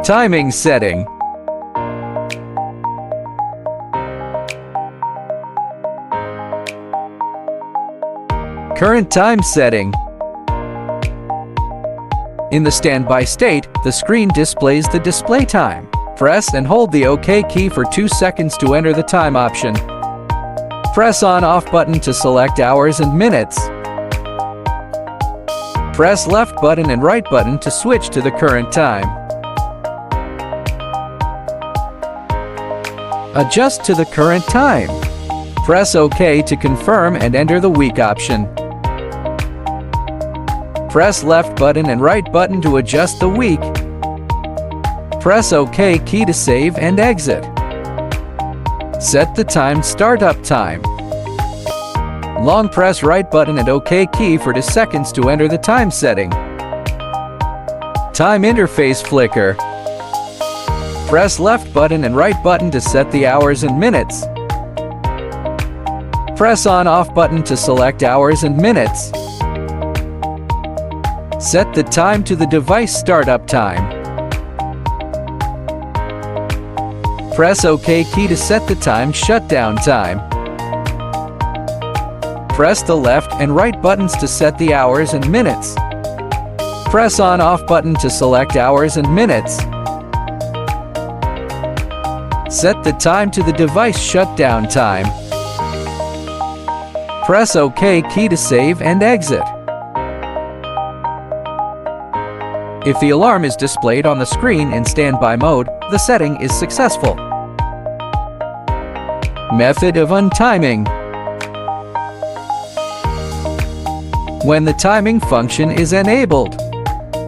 Timing setting. Current time setting. In the standby state, the screen displays the display time. Press and hold the OK key for 2 seconds to enter the time option. Press on/off button to select hours and minutes. Press left button and right button to switch to the current time. Adjust to the current time. Press OK to confirm and enter the week option. Press left button and right button to adjust the week. Press OK key to save and exit. Set the time startup time. Long press right button and OK key for 2 seconds to enter the time setting. Time interface flicker. Press left button and right button to set the hours and minutes. Press on/off button to select hours and minutes. Set the time to the device startup time. Press OK key to set the time shutdown time. Press the left and right buttons to set the hours and minutes. Press on/off button to select hours and minutes. Set the time to the device shutdown time. Press OK key to save and exit. If the alarm is displayed on the screen in standby mode, the setting is successful. Method of untiming. When the timing function is enabled,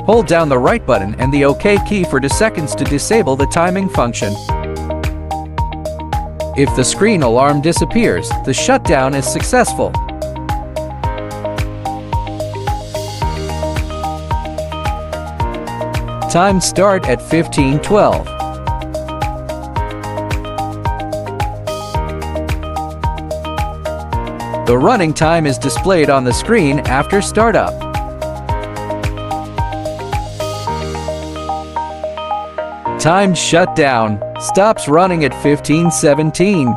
hold down the right button and the OK key for 2 seconds to disable the timing function. If the screen alarm disappears, the shutdown is successful. Time start at 15:12. The running time is displayed on the screen after startup. Timed shutdown stops running at 15:17.